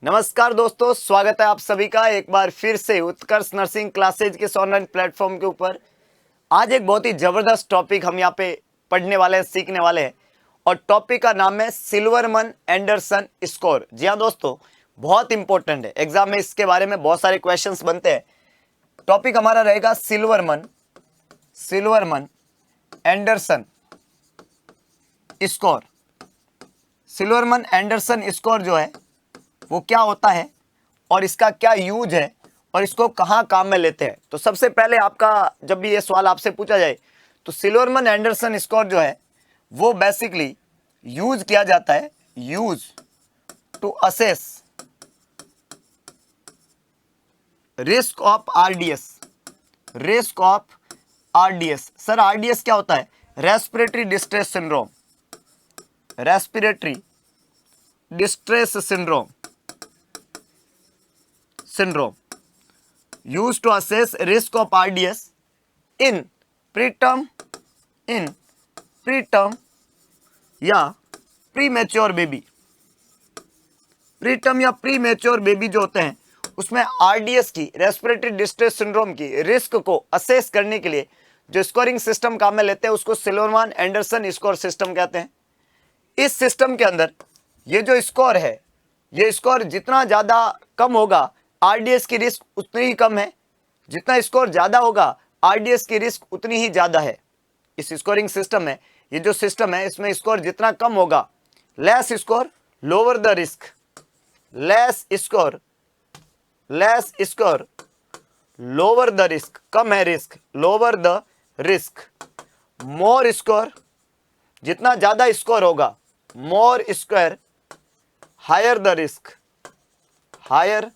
नमस्कार दोस्तों, स्वागत है आप सभी का एक बार फिर से उत्कर्ष नर्सिंग क्लासेज के ऑनलाइन प्लेटफॉर्म के ऊपर। आज एक बहुत ही जबरदस्त टॉपिक हम यहाँ पे पढ़ने वाले हैं, सीखने वाले हैं और टॉपिक का नाम है सिल्वरमन एंडरसन स्कोर। जी हाँ दोस्तों, बहुत इंपॉर्टेंट है, एग्जाम में इसके बारे में बहुत सारे क्वेश्चंस बनते हैं। टॉपिक हमारा रहेगा सिल्वरमन एंडरसन स्कोर। सिल्वरमन एंडरसन स्कोर जो है वो क्या होता है और इसका क्या यूज है और इसको कहाँ काम में लेते हैं। तो सबसे पहले आपका जब भी ये सवाल आपसे पूछा जाए तो सिल्वरमन एंडरसन स्कोर जो है वो बेसिकली यूज किया जाता है use to assess risk of RDS. Sir RDS क्या होता है? Respiratory distress syndrome used to assess risk of RDS in preterm या प्रीमेच्योर बेबी। प्रीटर्म या प्रीमेच्योर बेबी जो होते हैं उसमें आरडीएस की, रेस्पिरेटरी डिस्ट्रेस सिंड्रोम की रिस्क को असेस करने के लिए जो स्कोरिंग सिस्टम काम में लेते हैं उसको सिल्वरमन एंडरसन स्कोर सिस्टम कहते हैं। इस सिस्टम के अंदर ये जो स्कोर है, ये स्कोर जितना ज़्यादा कम होगा आरडीएस की रिस्क उतनी ही कम है, जितना स्कोर ज़्यादा होगा आरडीएस की रिस्क उतनी ही ज़्यादा है। इस स्कोरिंग सिस्टम में, ये जो सिस्टम है इसमें स्कोर जितना कम होगा, less score lower the risk, less score lower the risk, कम है risk, lower the risk. More score, जितना ज़्यादा स्कोर होगा, more score higher the risk, higher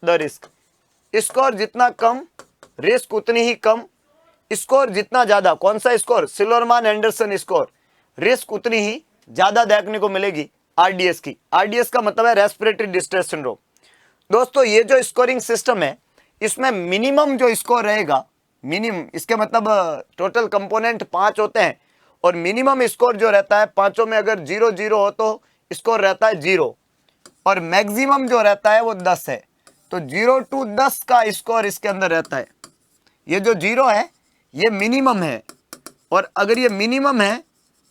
the risk. Score जितना कम रिस्क उतनी ही कम, स्कोर जितना ज्यादा, कौन सा स्कोर? सिल्वरमन एंडरसन स्कोर, रिस्क उतनी ही ज्यादा देखने को मिलेगी आरडीएस की। आरडीएस का मतलब है रेस्पिरेटरी डिस्ट्रेस सिंड्रोम। दोस्तों ये जो स्कोरिंग सिस्टम है इसमें मिनिमम जो स्कोर रहेगा, मिनिमम इसके मतलब टोटल कंपोनेंट 5 होते हैं और मिनिमम स्कोर जो रहता है पांचों में अगर 0-0 हो तो स्कोर रहता है 0 और मैक्सिमम जो रहता है वो 10 है। तो 0 to 10 का स्कोर इसके अंदर रहता है। ये जो 0 है ये मिनिमम है और अगर ये मिनिमम है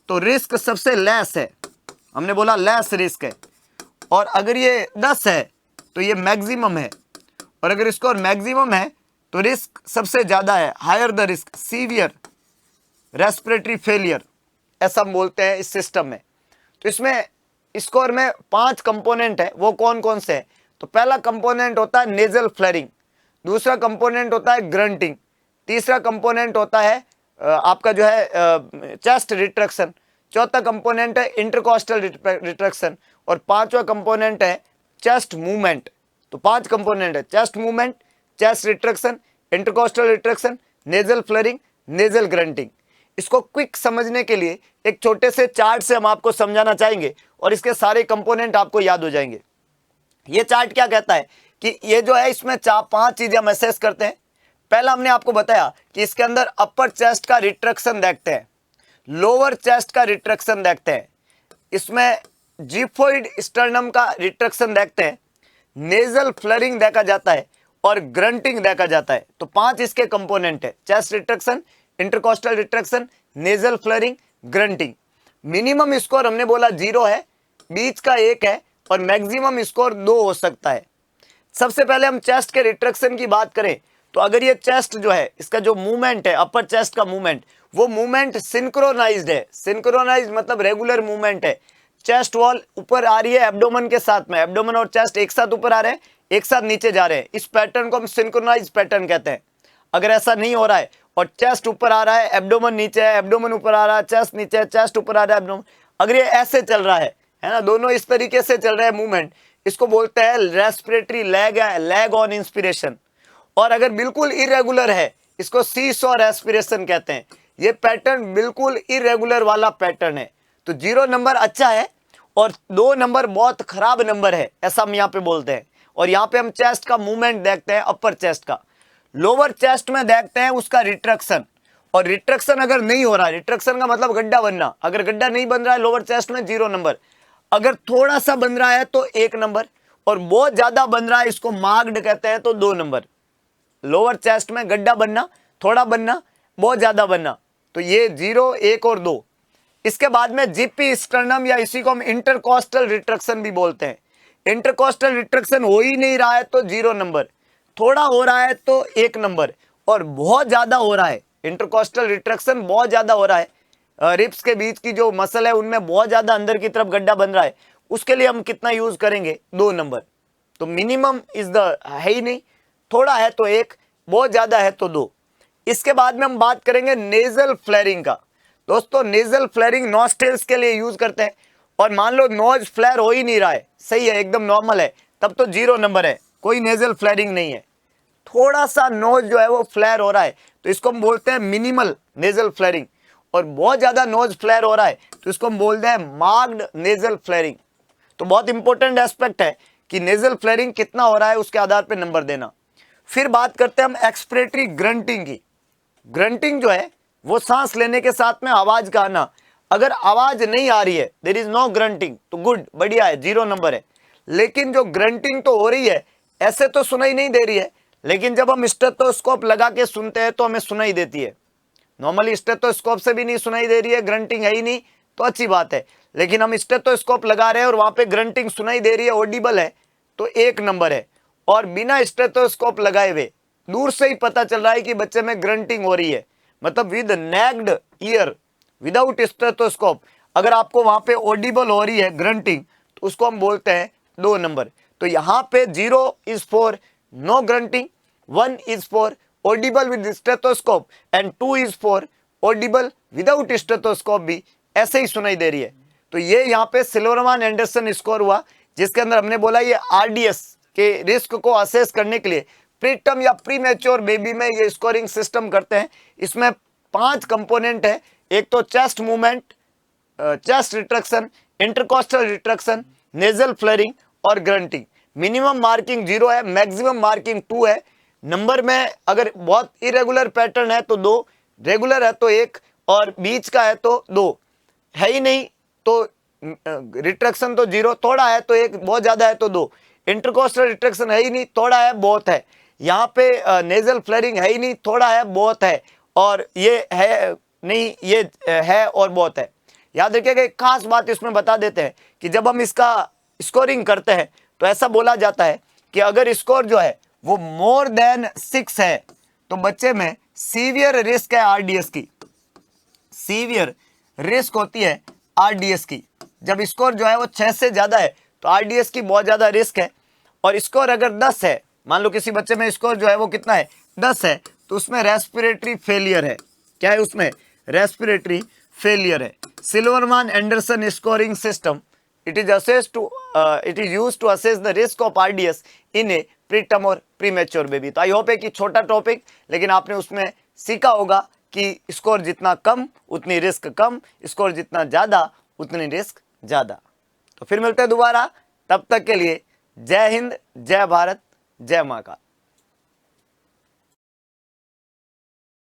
तो रिस्क सबसे लेस है, हमने बोला लेस रिस्क है। और अगर ये 10 है तो ये मैक्सिमम है और अगर स्कोर मैक्सिमम है तो रिस्क सबसे ज़्यादा है, higher the risk, severe respiratory failure, ऐसा हम बोलते हैं इस सिस्टम में। तो इसमें स्कोर में 5 कंपोनेंट है, वो कौन कौन से है? तो पहला कंपोनेंट होता है नेजल फ्लेरिंग, दूसरा कंपोनेंट होता है ग्रंटिंग, तीसरा कंपोनेंट होता है आपका जो है चेस्ट रिट्रैक्शन, चौथा कंपोनेंट है इंटरकॉस्टल रिट्रैक्शन और पांचवा कंपोनेंट है चेस्ट मूवमेंट। तो 5 कंपोनेंट है, chest movement, chest retraction, intercostal retraction, nasal flaring, nasal grunting. इसको क्विक समझने के लिए एक छोटे से चार्ट से हम आपको समझाना चाहेंगे और इसके सारे कंपोनेंट आपको याद हो जाएंगे। ये चार्ट क्या कहता है कि ये जो है इसमें 5 चीजें हम असेस करते हैं। पहला हमने आपको बताया कि इसके अंदर अपर चेस्ट का रिट्रैक्शन देखते हैं, लोअर चेस्ट का रिट्रैक्शन देखते हैं, इसमें जिफोइड स्टर्नम का रिट्रैक्शन देखते हैं, नेजल फ्लरिंग देखा जाता है और ग्रंटिंग देखा जाता है। तो 5 इसके कंपोनेंट है, chest retraction, intercostal retraction, nasal flirting, grunting. Minimum score हमने बोला 0 है, बीच का 1 है और मैक्सिमम स्कोर 2 हो सकता है। सबसे पहले हम चेस्ट के रिट्रैक्शन की बात करें तो अगर ये चेस्ट जो है इसका जो मूवमेंट है, अपर चेस्ट का मूवमेंट, वो मूवमेंट सिंक्रोनाइज्ड है। सिंक्रोनाइज्ड मतलब रेगुलर मूवमेंट है। चेस्ट वॉल ऊपर आ रही है एब्डोमेन के साथ में, एब्डोमेन और चेस्ट एक साथ ऊपर आ रहे हैं, एक साथ नीचे जा रहे हैं, इस पैटर्न को हम सिंक्रोनाइज्ड पैटर्न कहते हैं। अगर ऐसा नहीं हो रहा है और चेस्ट ऊपर आ रहा है, एब्डोमेन नीचे है, एब्डोमेन ऊपर आ रहा है, चेस्ट नीचे है, चेस्ट ऊपर आ रहा है, एब्डोमेन, अगर ये ऐसे चल रहा है ना, दोनों इस तरीके से चल रहे हैं मूवमेंट, इसको बोलते हैं respiratory lag, lag on inspiration. और अगर बिल्कुल इरेगुलर है इसको सीसॉ रेस्पिरेशन कहते हैं। ये पैटर्न बिल्कुल इरेगुलर वाला पैटर्न है। तो 0 नंबर अच्छा है और 2 नंबर बहुत खराब नंबर है, ऐसा हम यहाँ पे बोलते हैं। और यहाँ पे हम चेस्ट का मूवमेंट देखते हैं, अपर चेस्ट का। लोअर चेस्ट में देखते हैं उसका रिट्रैक्शन, और रिट्रैक्शन अगर नहीं हो रहा है, रिट्रैक्शन का मतलब गड्ढा बनना, अगर गड्ढा नहीं बन रहा है लोअर चेस्ट में 0 नंबर, अगर थोड़ा सा बन रहा है तो 1 नंबर, और बहुत ज्यादा बन रहा है, इसको मार्क्ड कहते हैं, तो 2 नंबर। लोअर चेस्ट में गड्ढा बनना, थोड़ा बनना, बहुत ज्यादा बनना, तो ये 0, 1 और 2। इसके बाद में जीपी स्टर्नम, या इसी को हम इंटरकोस्टल रिट्रैक्शन भी बोलते हैं। इंटरकोस्टल रिट्रैक्शन हो ही नहीं रहा है तो 0 नंबर, थोड़ा हो रहा है तो 1 नंबर, और बहुत ज्यादा हो रहा है, इंटरकोस्टल रिट्रैक्शन बहुत ज्यादा हो रहा है, रिब्स के बीच की जो मसल है उनमें बहुत ज्यादा अंदर की तरफ गड्ढा बन रहा है, उसके लिए हम कितना यूज करेंगे, 2 नंबर। तो मिनिमम इज द है ही नहीं, थोड़ा है तो 1, बहुत ज्यादा है तो 2। इसके बाद में हम बात करेंगे नेजल फ्लेयरिंग का। दोस्तों नेजल फ्लेयरिंग नॉस्ट्रिल्स के लिए यूज करते हैं, और मान लो नोज फ्लेयर हो ही नहीं रहा है, सही है, एकदम नॉर्मल है, तब तो 0 नंबर है, कोई नेजल फ्लेयरिंग नहीं है। थोड़ा सा नोज जो है वो फ्लेयर हो रहा है तो इसको हम बोलते हैं मिनिमल नेजल फ्लेयरिंग, और बहुत ज्यादा नोज फ्लेयर हो रहा है तो इसको हम बोलते हैं मार्क्ड नेजल फ्लेयरिंग। तो बहुत इंपॉर्टेंट एस्पेक्ट है कि नेजल फ्लेयरिंग कितना हो रहा है उसके आधार पर नंबर देना। फिर बात करते हैं हम एक्सपिरेटरी ग्रंटिंग की। ग्रंटिंग जो है वो सांस लेने के साथ में आवाज का आना। अगर आवाज नहीं आ रही है, देयर इज नो ग्रंटिंग, तो गुड, बढ़िया है, 0 नंबर है। लेकिन जो ग्रंटिंग तो हो रही है, ऐसे तो सुनाई नहीं दे रही है, लेकिन जब हम स्टेथोस्कोप लगा के सुनते हैं तो हमें सुनाई देती है। नॉर्मली स्टेथोस्कोप से भी नहीं सुनाई दे रही है, ग्रंटिंग है ही नहीं, तो अच्छी बात है। लेकिन हम स्टेथोस्कोप लगा रहे हैं और वहां पे ग्रंटिंग सुनाई दे रही है, ऑडिबल है, तो 1 नंबर है। और बिना स्टेथोस्कोप लगाए हुए दूर से ही पता चल रहा है कि बच्चे में ग्रंटिंग हो रही है, मतलब विद नेग्ड ईयर, विदाउट स्टेथोस्कोप, अगर आपको वहां पे ऑडिबल हो रही है ग्रंटिंग, तो उसको हम बोलते हैं 2 नंबर। तो यहाँ पे 0 is for no grunting, 1 is for audible with stethoscope, and 2 is for audible without stethoscope, भी ऐसे ही सुनाई दे रही है। तो ये यहाँ पे सिल्वरमैन एंडरसन स्कोर हुआ, जिसके अंदर हमने बोला ये आरडीएस के रिस्क को असेस करने के लिए प्रीटर्म या प्री मैच्योर बेबी में ये स्कोरिंग सिस्टम करते हैं। इसमें 5 कंपोनेंट है, एक तो chest movement, chest retraction, intercostal retraction, nasal flaring और ग्रंटिंग। मिनिमम मार्किंग 0 है, मैक्सिमम मार्किंग 2 है। नंबर में अगर बहुत इरेगुलर पैटर्न है तो 2, रेगुलर है तो 1, और बीच का है तो 2, है ही नहीं तो रिट्रैक्शन तो 0, थोड़ा है तो 1, बहुत ज्यादा है तो 2। इंटरकोस्टल रिट्रैक्शन है ही नहीं, थोड़ा है, बहुत है। यहाँ पे नेजल फ्लेयरिंग है ही नहीं, थोड़ा है, बहुत है, और ये है नहीं, ये है और बहुत है। याद रखिएगा, एक खास बात इसमें बता देते हैं कि जब हम इसका स्कोरिंग करते हैं तो ऐसा बोला जाता है कि अगर स्कोर जो है वो मोर देन 6 है तो बच्चे में सीवियर रिस्क है आरडीएस की, सीवियर रिस्क होती है आरडीएस की। जब स्कोर जो है वो 6 से ज्यादा है तो आरडीएस की बहुत ज्यादा रिस्क है। और स्कोर अगर 10 है, मान लो किसी बच्चे में स्कोर जो है वो कितना है, 10 है, तो उसमें रेस्पिरेटरी फेलियर है। क्या है उसमें, रेस्पिरेटरी फेलियर है। Silverman Anderson scoring system, it is used to assess the risk of RDS in a preterm और प्रीमैच्योर बेबी। तो आई होप है कि छोटा टॉपिक, लेकिन आपने उसमें सीखा होगा कि स्कोर जितना कम उतनी रिस्क कम, स्कोर जितना ज्यादा उतनी रिस्क ज्यादा। तो फिर मिलते हैं दोबारा, तब तक के लिए जय हिंद, जय भारत, जय मां का।